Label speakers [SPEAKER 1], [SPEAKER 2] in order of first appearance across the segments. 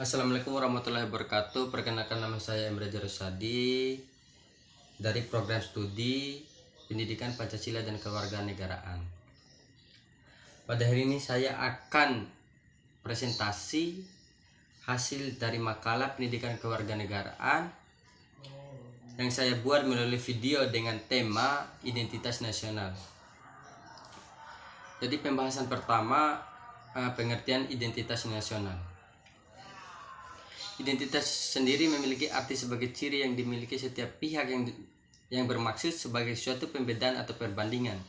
[SPEAKER 1] Assalamualaikum warahmatullahi wabarakatuh. Perkenalkan, nama saya Emre Jarosadi dari program studi Pendidikan Pancasila dan Kewarganegaraan. Pada hari ini saya akan presentasi hasil dari makalah Pendidikan Kewarganegaraan yang saya buat melalui video dengan tema Identitas Nasional. Jadi pembahasan pertama, pengertian identitas nasional. Identitas sendiri memiliki arti sebagai ciri yang dimiliki setiap pihak yang bermaksud sebagai suatu pembedaan atau perbandingan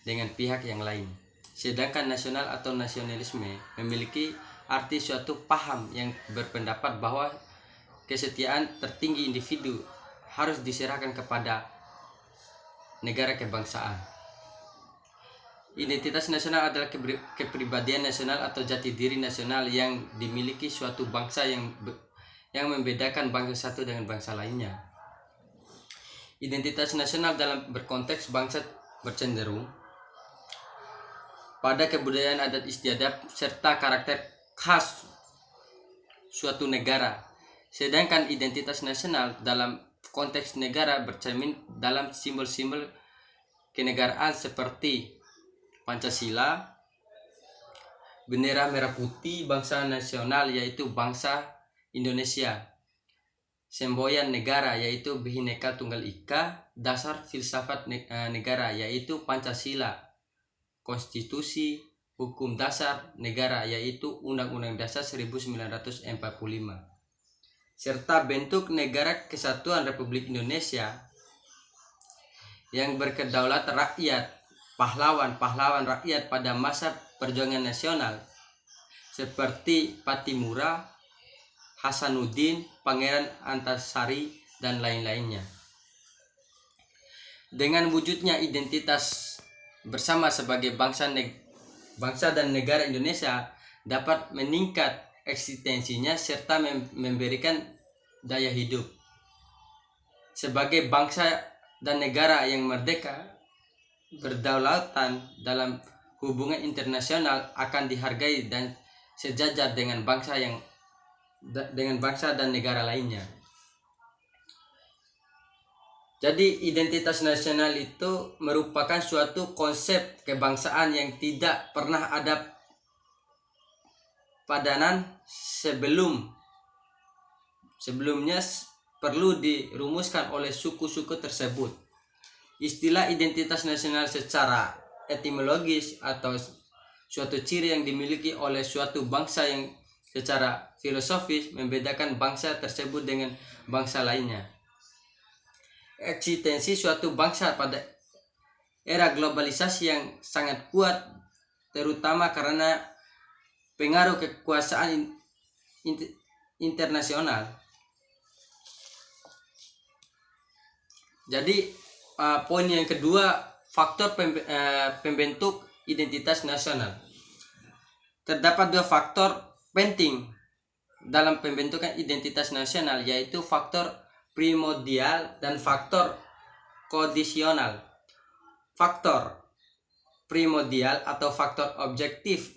[SPEAKER 1] dengan pihak yang lain. Sedangkan nasional atau nasionalisme memiliki arti suatu paham yang berpendapat bahwa kesetiaan tertinggi individu harus diserahkan kepada negara kebangsaan. Identitas nasional adalah kepribadian nasional atau jati diri nasional yang dimiliki suatu bangsa yang membedakan bangsa satu dengan bangsa lainnya. Identitas nasional dalam berkonteks bangsa bercenderung pada kebudayaan adat istiadat serta karakter khas suatu negara. Sedangkan identitas nasional dalam konteks negara bercermin dalam simbol-simbol kenegaraan seperti Pancasila, bendera merah putih bangsa nasional yaitu bangsa Indonesia, semboyan negara yaitu Bhinneka Tunggal Ika, dasar filsafat negara yaitu Pancasila, konstitusi hukum dasar negara yaitu Undang-Undang Dasar 1945, serta bentuk negara kesatuan Republik Indonesia yang berkedaulatan rakyat, pahlawan-pahlawan rakyat pada masa perjuangan nasional seperti Patimura, Hasanuddin, Pangeran Antasari, dan lain-lainnya. Dengan wujudnya identitas bersama sebagai bangsa dan negara Indonesia dapat meningkat eksistensinya serta memberikan daya hidup. Sebagai bangsa dan negara yang merdeka, berdaulatan dalam hubungan internasional akan dihargai dan sejajar dengan bangsa dan negara lainnya. Jadi identitas nasional itu merupakan suatu konsep kebangsaan yang tidak pernah ada padanan sebelumnya perlu dirumuskan oleh suku-suku tersebut. Istilah identitas nasional secara etimologis atau suatu ciri yang dimiliki oleh suatu bangsa yang secara filosofis membedakan bangsa tersebut dengan bangsa lainnya. Eksistensi suatu bangsa pada era globalisasi yang sangat kuat, terutama karena pengaruh kekuasaan internasional. Jadi poin yang kedua, faktor pembentuk identitas nasional. Terdapat dua faktor penting dalam pembentukan identitas nasional, yaitu faktor primordial dan faktor kondisional. Faktor primordial atau faktor objektif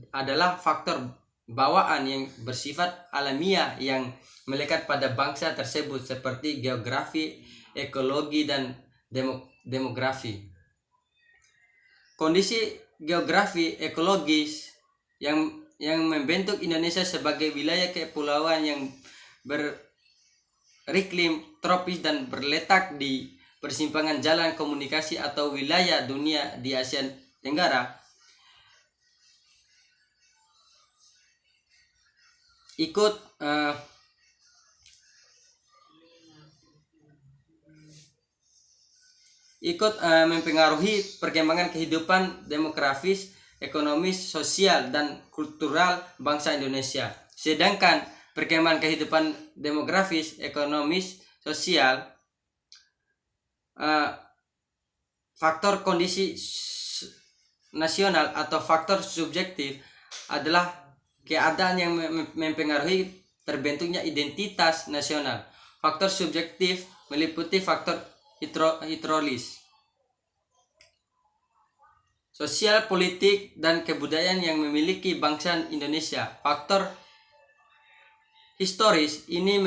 [SPEAKER 1] adalah faktor bawaan yang bersifat alamiah yang melekat pada bangsa tersebut seperti geografi, ekologi, dan demografi. Kondisi geografi ekologis yang membentuk Indonesia sebagai wilayah kepulauan yang beriklim tropis dan berletak di persimpangan jalan komunikasi atau wilayah dunia di Asia Tenggara ikut mempengaruhi perkembangan kehidupan demografis, ekonomis, sosial, dan kultural bangsa Indonesia. Sedangkan perkembangan kehidupan demografis, ekonomis, sosial, faktor kondisi nasional atau faktor subjektif adalah keadaan yang mempengaruhi terbentuknya identitas nasional. Faktor subjektif meliputi faktor hidrolis, sosial, politik, dan kebudayaan yang memiliki bangsa Indonesia. Faktor historis ini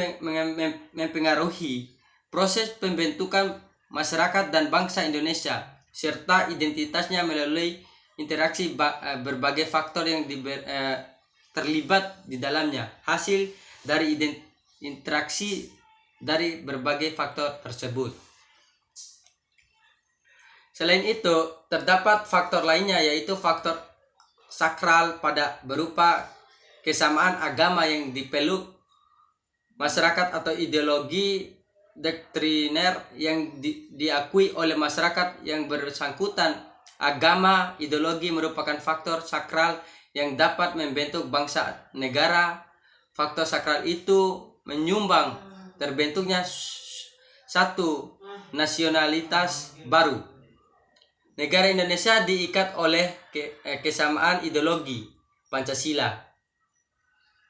[SPEAKER 1] mempengaruhi proses pembentukan masyarakat dan bangsa Indonesia serta identitasnya melalui interaksi berbagai faktor yang terlibat di dalamnya. Hasil dari interaksi dari berbagai faktor tersebut. Selain itu, terdapat faktor lainnya yaitu faktor sakral pada berupa kesamaan agama yang dipeluk masyarakat atau ideologi doktriner yang diakui oleh masyarakat yang bersangkutan. Agama, ideologi merupakan faktor sakral yang dapat membentuk bangsa negara. Faktor sakral itu menyumbang terbentuknya satu nasionalitas baru. Negara Indonesia diikat oleh kesamaan ideologi Pancasila.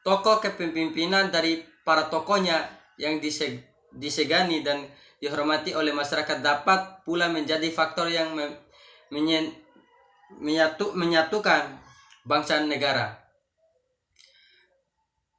[SPEAKER 1] Tokoh kepemimpinan dari para tokohnya yang disegani dan dihormati oleh masyarakat dapat pula menjadi faktor yang menyatukan bangsa negara.